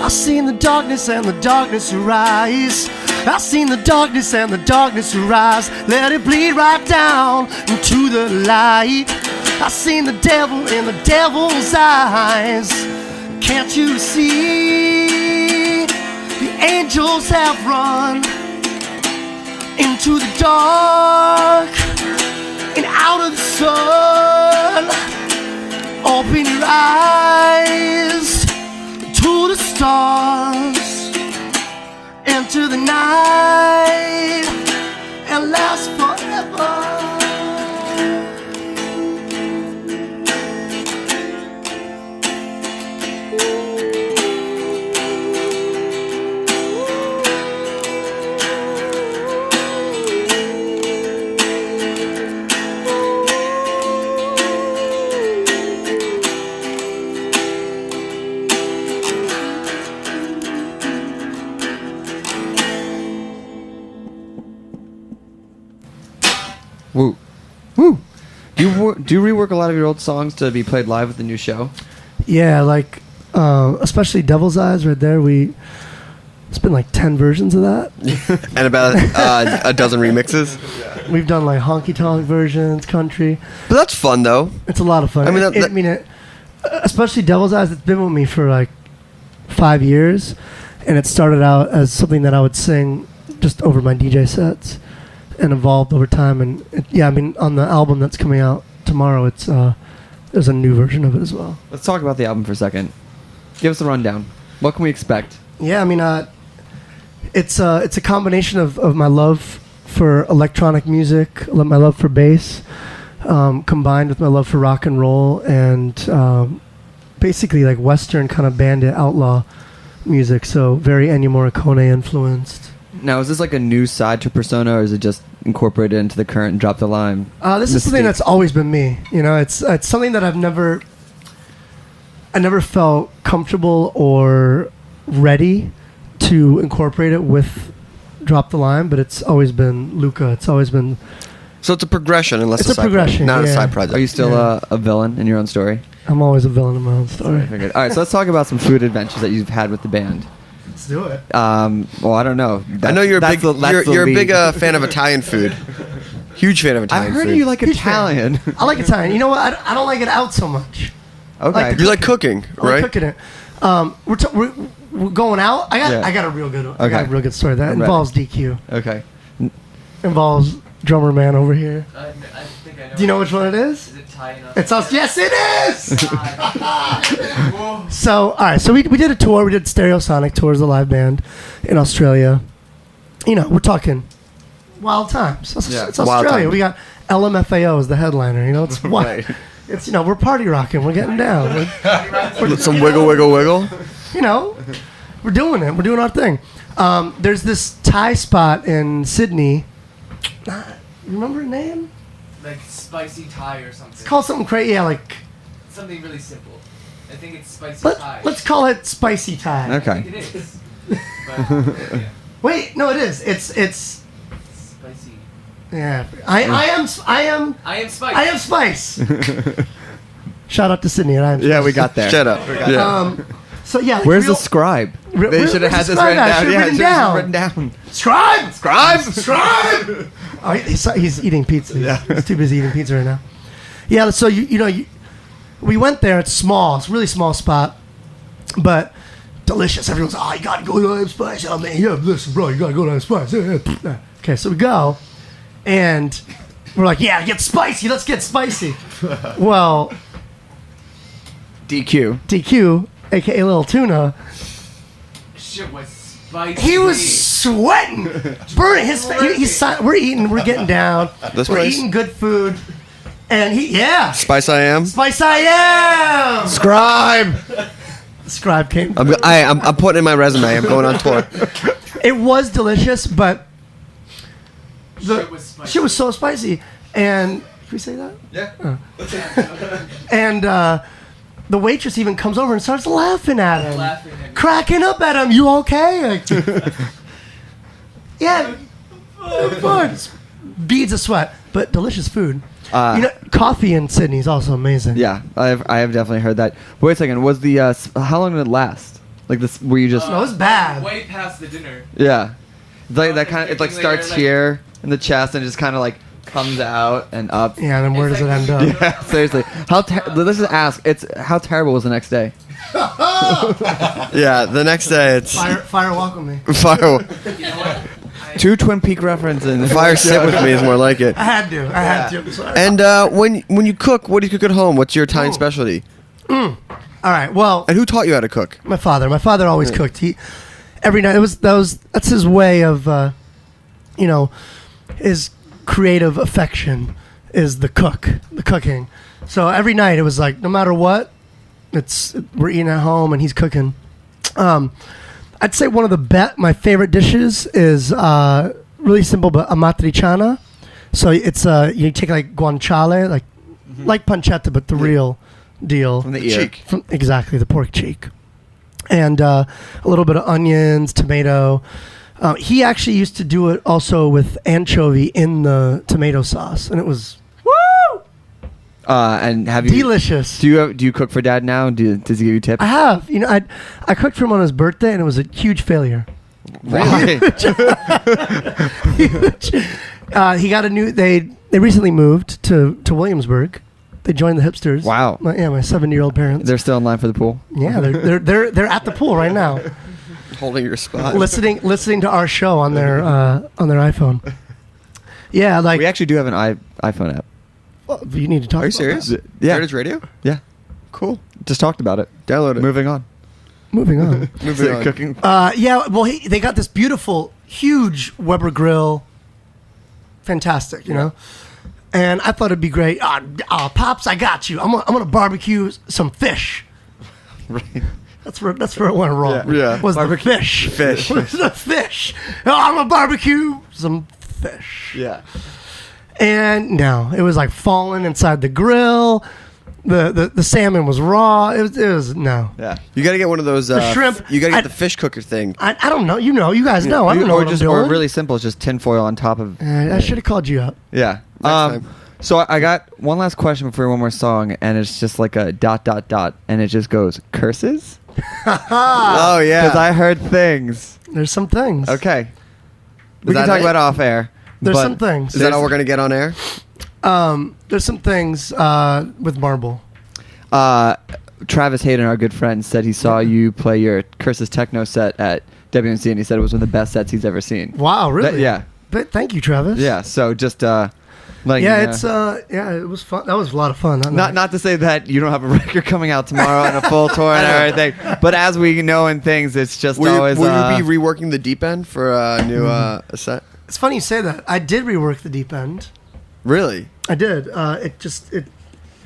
I've seen the darkness and the darkness arise. I've seen the darkness and the darkness arise. Let it bleed right down into the light. I've seen the devil in the devil's eyes. Can't you see? angels have run into the dark and out of the sun. Open your eyes to the stars, into the night, and last forever. Woo. Woo. Do you rework a lot of your old songs to be played live with the new show? Yeah, like especially Devil's Eyes right there. It's been like 10 versions of that. And about a dozen remixes. We've done like honky tonk versions, country. But that's fun though. It's a lot of fun. I mean, especially Devil's Eyes. It's been with me for like 5 years, and it started out as something that I would sing just over my DJ sets, and evolved over time. And on the album that's coming out tomorrow, there's a new version of it as well. Let's talk about the album for a second. Give us a rundown. What can we expect? Yeah, it's a combination of my love for electronic music, my love for bass, combined with my love for rock and roll, and basically like Western kind of bandit outlaw music. So very Ennio Morricone influenced. Now, is this like a new side to Persona, or is it just incorporated into the current Drop the Line? This is something that's always been me. It's something that I never felt comfortable or ready to incorporate it with Drop the Line, but it's always been Luca. It's always been. So it's a progression, unless it's a progression, not yeah. a side project. Are you still a villain in your own story? I'm always a villain in my own story. All right, so let's talk about some food adventures that you've had with the band. Let's do it. Well, I don't know. I know you're a big fan of Italian food. Huge fan of Italian food. I heard you like Italian. I like Italian. You know what? I don't like it out so much. Okay. You like cooking, I right? like cooking it. We're going out. I got a real good one. I got a real good story. That involves DQ. Okay. Involves drummer man over here. I think I know. Do you know which one it is? Is it tying up? It's us. Yes, it is. So, all right. So we did a tour. We did Stereosonic tours, the live band in Australia. We're talking wild times. It's Australia. We got LMFAO as the headliner. It's Right. It's we're party rocking. We're getting down. We're some wiggle, wiggle, wiggle. We're doing it. We're doing our thing. There's this Thai spot in Sydney. Remember the name? Like spicy Thai or something. It's called something crazy. Yeah, like something really simple. I think it's spicy Thai. Let's call it Spicy Thai. Okay. I think it is. But, Wait, no, it is. It's spicy. Yeah. I am Spice. Shout out to Sydney and I am Spice. Yeah, we got there. Shut up. Yeah. So yeah. Where's the scribe? They should have had this written down. Yeah, written down. Scribe. Scribe. Oh, he's eating pizza. He's too busy eating pizza right now. Yeah. So we went there. It's small. It's a really small spot, but delicious. Everyone's you gotta go to Spice. Oh man, yeah, listen, bro, you gotta go to Spice. Okay, so we go, and we're like, yeah, get spicy. Let's get spicy. Well, DQ, aka Little Tuna. Shit was spicy. He was sweating, burning his face. We're getting down. We're eating good food, and Spice I am. Spice I am. Scribe. Scribe came. I'm putting in my resume. I'm going on tour. It was delicious, but shit was so spicy. And can we say that? Yeah. And the waitress even comes over and starts laughing at him, cracking up at him. You okay? Like, yeah, fun. Beads of sweat, but delicious food. Coffee in Sydney is also amazing. Yeah, I have definitely heard that. Wait a second. Was the how long did it last? Like this? Were you just? No, it was bad. Way past the dinner. Yeah, it's like that kind of. It like starts here in the chest and just kind of like comes out and up. Yeah, and then where does it end up? Yeah, seriously. Let's just ask. How terrible was the next day? Yeah, the next day it's Fire welcome me. fire. Two Twin Peak references. Fire sit with me is more like it. I had to. Sorry. And when you cook, what do you cook at home? What's your Italian specialty? All right. Well, And who taught you how to cook? my father. My father always cooked. He every night. That's his way of, his creative affection is the cooking. So every night it was like, no matter what, we're eating at home and he's cooking. I'd say one of my favorite dishes is really simple, but amatriciana. So it's you take like guanciale, like pancetta, but the real deal. From the ear. Cheek. Exactly, the pork cheek. And a little bit of onions, tomato. He actually used to do it also with anchovy in the tomato sauce, and it was And have you delicious. Do you cook for Dad now? Does he give you tips? I have. I cooked for him on his birthday, and it was a huge failure. Really? Huge. He got a new. They recently moved to Williamsburg. They joined the hipsters. Wow. My 70-year-old parents. They're still in line for the pool. Yeah, they're at the pool right now, Holding your spot. listening to our show on their iPhone. Yeah, We actually do have an iPhone app. well, you need to talk. Are you about serious? that. Yeah. Heritage Radio? Yeah. Cool. Just talked about it. Download it. Moving on. Moving on. Moving on. Cooking. Yeah, well, they got this beautiful, huge Weber grill. Fantastic, you know. And I thought it'd be great. Pops, I got you. I'm gonna barbecue some fish. Right. That's where it went wrong. Yeah. Was the fish? Fish. Was the fish? Oh, I'm gonna barbecue some fish. Yeah. And no, it was like falling inside the grill. The salmon was raw. It was no. Yeah. You got to get one of those shrimp. You got to get the fish cooker thing. I don't know. You guys know. I don't know or what just I'm doing. or really simple, it's just tinfoil on top of. I should have called you up. Yeah. Next time. So I got one last question before one more song, and it's just like a ... and it just goes curses. Oh yeah. Because I heard things. There's some things. Okay. We that can talk it? about it off air. There's but some things. Is that all we're gonna get on air? There's some things with marble. Travis Hayden, our good friend, said he saw you play your Curses Techno set at WNC, and he said it was one of the best sets he's ever seen. Wow, really? Yeah. But thank you, Travis. Yeah. So just Yeah, it's it was fun. That was a lot of fun. not to say that you don't have a record coming out tomorrow and a full tour and everything, but as we know in things, it's just always. Will you be reworking the deep end for a new set? It's funny you say that. I did rework the deep end. Really? I did. It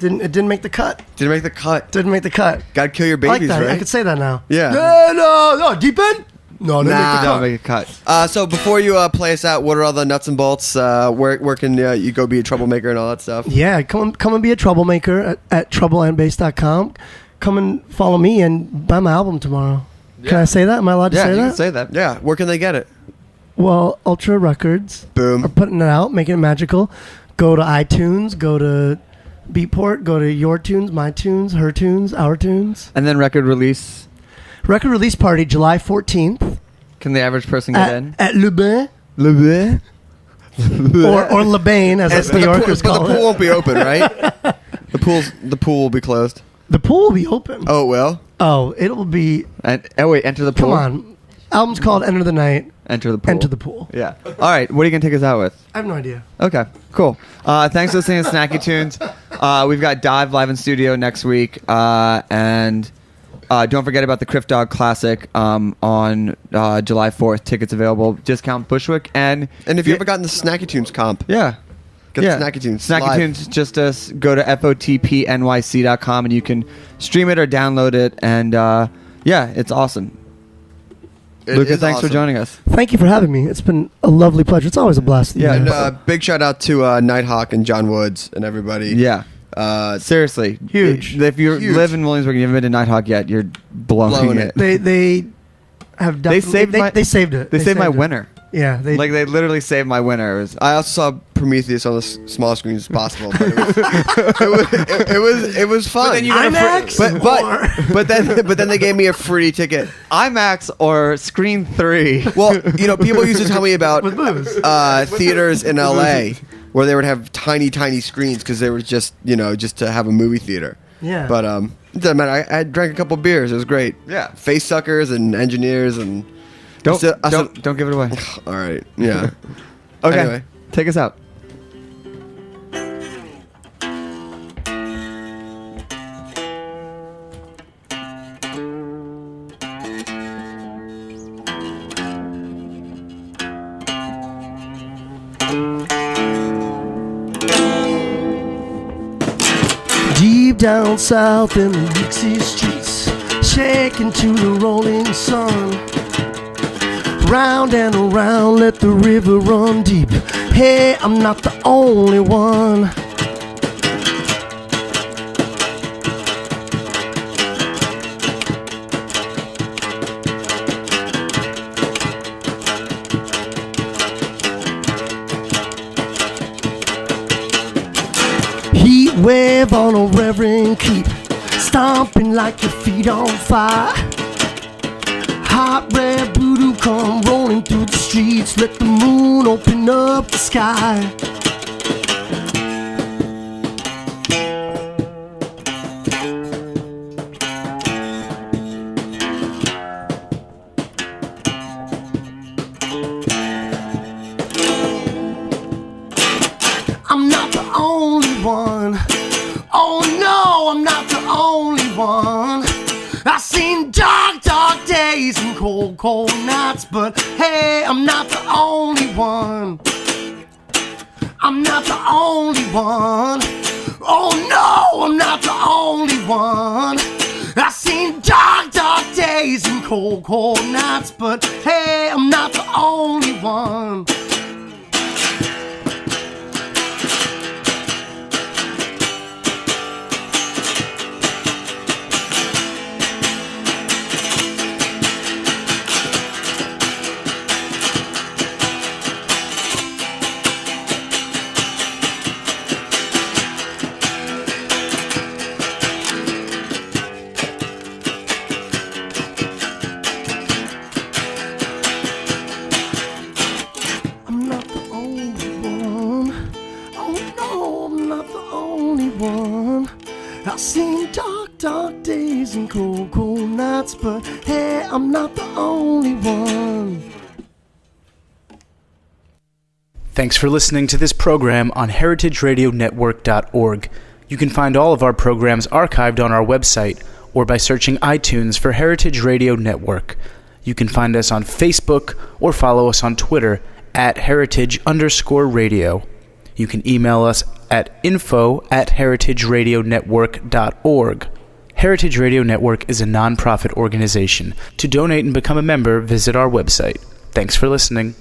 didn't make the cut. Didn't make the cut. Didn't make the cut. Gotta kill your I like babies, that. right? I could say that now. Yeah. No, deep end. No, didn't make the don't cut. make a cut. So before you play us out, what are all the nuts and bolts? Where can you go be a troublemaker and all that stuff? Yeah, come and be a troublemaker at troubleandbass.com. Come and follow me and buy my album tomorrow. Can I say that? Am I allowed to Yeah, say you that? can say that. Yeah. Where can they get it? Well, Ultra Records Boom. are putting it out, making it magical. Go to iTunes, go to Beatport, go to Your Tunes, My Tunes, Her Tunes, Our Tunes. And then record release. Record release party July 14th Can the average person get in? at Le Bain Le Bain? or Le Bain, as us New Yorkers But call the pool it. won't be open, right? The pool will be closed. The pool will be open. Oh, it will? Oh, it'll be. Wait, enter the pool. Come on. Album's called Enter the Night. Enter the pool. Enter the pool. Yeah. All right. What are you gonna take us out with? I have no idea. Okay, cool. Thanks for listening to Snacky Tunes. We've got Dive live in studio next week. And don't forget about the Criff Dog Classic on July 4th. Tickets available. Discount Bushwick. And And if you ever gotten the Snacky Tunes comp, yeah. get the Snacky Tunes. Snacky live. Tunes, just go to fotpnyc.com and you can stream it or download it. And yeah, it's awesome. It Lucas, is thanks for awesome. joining us. Thank you for having me. It's been a lovely pleasure. It's always a blast. Yeah, And big shout out to Nighthawk and John Woods and everybody. Yeah. Seriously. Huge. If you Huge. live in Williamsburg and you haven't been to Nighthawk yet, you're blowing Blowing it. it. They have They definitely, saved my- they saved it. They saved my it. winner. Yeah, they They literally saved my winner. It was, I also saw Prometheus on the smallest screen as possible. But it was fun. But then you got a IMAX. but then they gave me a free ticket. IMAX or Screen 3. Well, people used to tell me about With booze. theaters in LA where they would have tiny screens because they were just to have a movie theater. Yeah. But it doesn't matter. I drank a couple beers. It was great. Yeah. Face suckers and engineers and Don't I said- don't give it away. all right. Yeah. Okay, Anyway. take us out. Deep down south in the Dixie streets, shaking to the rolling sun. Round and around, let the river run deep. Hey, I'm not the only one. Heat wave on a reverend keep, stomping like your feet on fire. Hot red voodoo come rolling through the streets, let the moon open up the sky. I'm not the only one. Oh no, I'm not the only one. I've seen dark, dark days and cold, cold nights, but hey, I'm not the only one. I'm not the only one. Oh no, I'm not the only one. I've seen dark, dark days and cold, cold nights, but hey, I'm not the only one. I'm not the only one. Oh no, I'm not the only one. I've seen dark, dark days and cold, cold nights, but hey, I'm not the only one. Thanks for listening to this program on heritageradionetwork.org. You can find all of our programs archived on our website or by searching iTunes for Heritage Radio Network. You can find us on Facebook or follow us on Twitter at heritage_radio. You can email us at info@heritageradionetwork.org. Heritage Radio Network is a non-profit organization. To donate and become a member, visit our website. Thanks for listening.